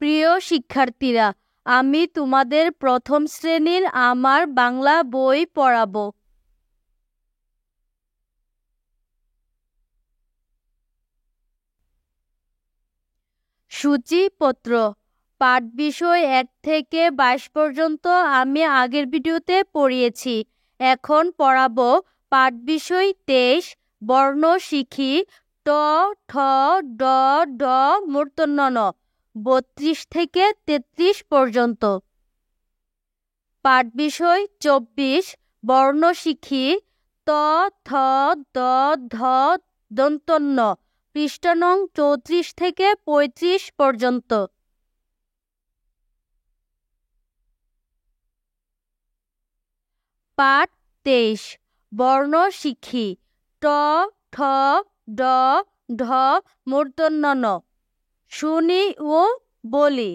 প্রিয় শিক্ষার্থীরা, আমি তোমাদের প্রথম শ্রেণীর আমার বাংলা বই পড়াবো। সূচিপত্র পাঠ বিষয় 1 থেকে 22 পর্যন্ত আমি আগের ভিডিওতে পড়িয়েছি। এখন পড়াবো পাঠ বিষয় 23 বর্ণ শিখি ট ঠ ড ঢ মূর্ধন্য ণ 32 থেকে 33 পর্যন্ত। পাঠ বিষয় 24 বর্ণ শিখি ত থ দ ধ দন্ত্য ন পৃষ্ঠা নং 34 থেকে 35 পর্যন্ত। পাঠ 23 বর্ণ শিখি ট ঠ ড ঢ মূর্ধন্য ণ শুনি ও বলি।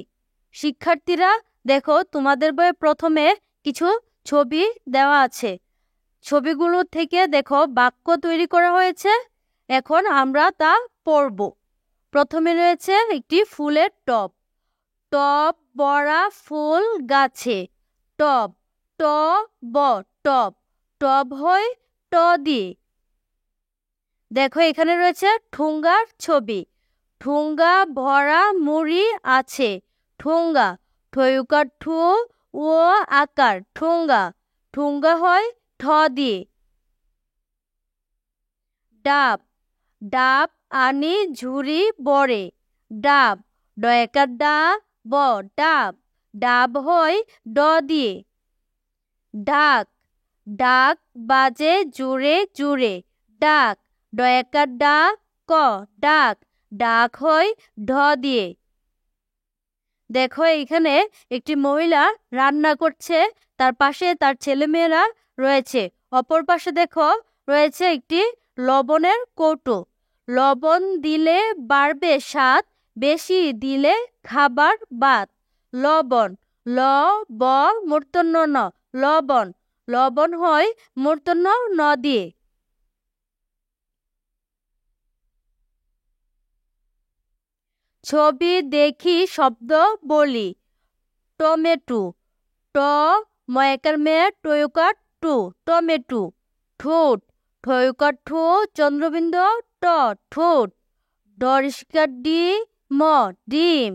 শিক্ষার্থীরা দেখো, তোমাদের বইয়ে প্রথমে কিছু ছবি দেওয়া আছে। ছবিগুলো থেকে দেখো বাক্য তৈরি করা হয়েছে। এখন আমরা তা পড়ব। প্রথমে রয়েছে একটি ফুলের টব। টব ভরা ফুল গাছে। টব ট ব টব। টব হয় ট দিয়ে। দেখো এখানে রয়েছে ঠুঙ্গার ছবি। ঠুঙ্গা ভরা মুড়ি আছে। ঠুঙ্গা ঠয়ুকার ঠু ও আকার ঠুঙ্গা। ঠুঙ্গা হয় ঠ দিয়ে। ডাব ডাব আনি ঝুড়ি বড়ে। ডাব ডয়কার ডা ব ডাব। ডাব হয় ড দিয়ে। ডাক ডাক বাজে জুড়ে জুড়ে। ডাক ডয়কার ডা ক ডাক। ডাক হয় ঢ দিয়ে। দেখো এখানে একটি মহিলা রান্না করছে, তার পাশে তার ছেলেমেয়েরা রয়েছে। অপর পাশে দেখো রয়েছে একটি লবণের কৌটো। লবণ দিলে বাড়বে স্বাদ, বেশি দিলে খাবার বাদ। লবণ ল ব মূর্ধন্য ন লবণ। লবণ হয় মূর্ধন্য ন দিয়ে। ছবি দেখি শব্দ বলি। টমেটো ট ময়কার মে টয়কার টু টমেটো। ঠোঁট ঠয়কার ঠু চন্দ্রবিন্দু ট ঠোঁট। ডরিস্কার ডি ম ডিম।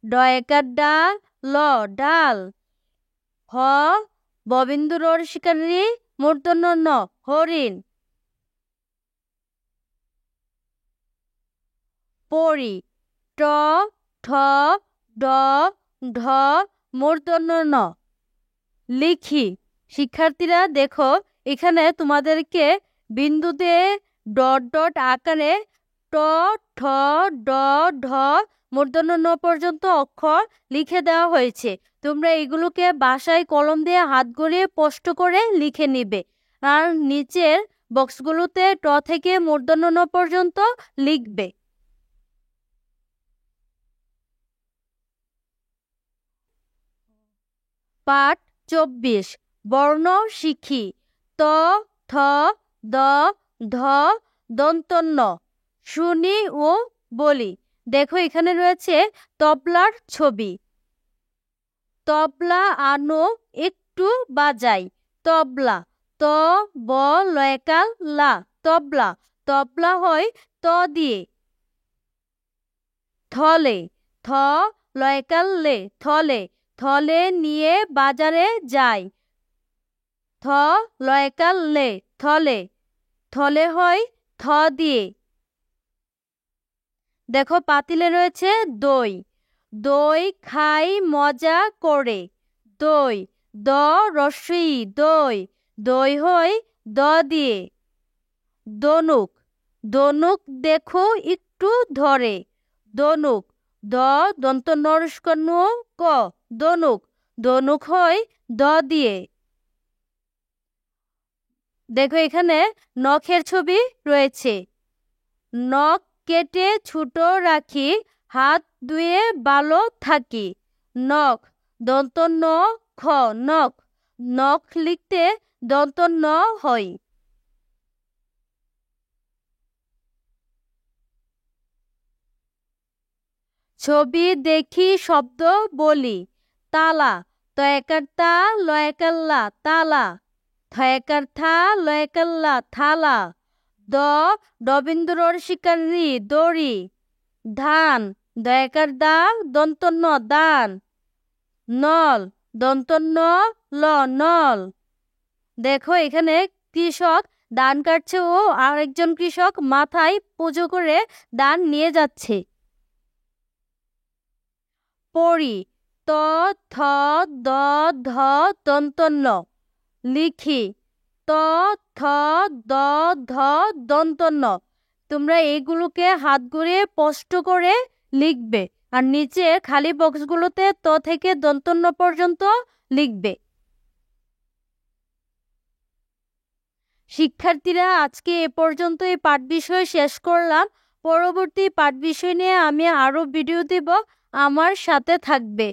ডয়কার ডা ল ডাল। হ ববিন্দু রসিকার রি মূর্ধন্য ন হরিণ। পরি ট ঠ ড ঢ মূর্ধন্য ন লিখি। শিক্ষার্থীরা দেখো এখানে তোমাদেরকে বিন্দুতে ডট ডট আকারে ট ঠ ড ঢ মূর্ধন্য ন পর্যন্ত অক্ষর লিখে দেওয়া হয়েছে। তোমরা এগুলোকে বাসায় কলম দিয়ে হাত গড়িয়ে স্পষ্ট করে লিখে নিবে। আর নিচের বক্সগুলোতে ট থেকে মূর্ধন্য ন পর্যন্ত লিখবে। পাঠ 24 বর্ণ শিখি ত থ দ ধ দন্ত্য ন শুনি ও বলি। দেখো এখানে রয়েছে তবলার ছবি। তবলা আনো একটু বাজাই। তবলা ত ব লয়কার লা তবলা। তবলা হয় ত দিয়ে। থলে থ লয়কার লে থলে। থলে নিয়ে বাজারে যাই। থ লয়কার লে থলে। থলে হয় থ দিয়ে। দেখো পাতিলে রয়েছে দই। দই খাই মজা করে। দই দ রস্বই দই। দই হয় দ দিয়ে। দনুক দনুক দেখো একটু ধরে। দনুক দ দন্ত নরস্কর ন ক দনুক। দনুক হয় দ দিয়ে। দেখো এখানে নখের ছবি রয়েছে। নখ কেটে ছোট রাখি, হাত ধুয়ে ভালো থাকি। নখ দন্ত ন খ নখ। নখ লিখতে দন্ত ন হয়। ছবি দেখি শব্দ বলি তালা তয়কার তা লয়কার লা তালা থয়কার থা লয়কার লা থালা দ ডবিন্দুরর শিকারি দড়ি ধান দয়কার দা দন্তন্য দান নল দন্তন্য ল নল। দেখো এখানে কৃষক ধান কাটছে ও আরেকজন কৃষক মাথায় পুজো করে ধান নিয়ে যাচ্ছে। পড়ি ত থ দ ধ দন্তন্য লিখি ত থ দ ধ দন্তন্য। তোমরা এইগুলোকে হাত ঘুরিয়ে স্পষ্ট করে লিখবে আর নিচে খালি বক্সগুলোতে ত থেকে দন্তন্য পর্যন্ত লিখবে। শিক্ষার্থীরা আজকে এ পর্যন্তই পাঠ বিষয় শেষ করলাম। পরবর্তী পাঠ বিষয় নিয়ে আমি আরো ভিডিও দেব, আমার সাথে থাকবে।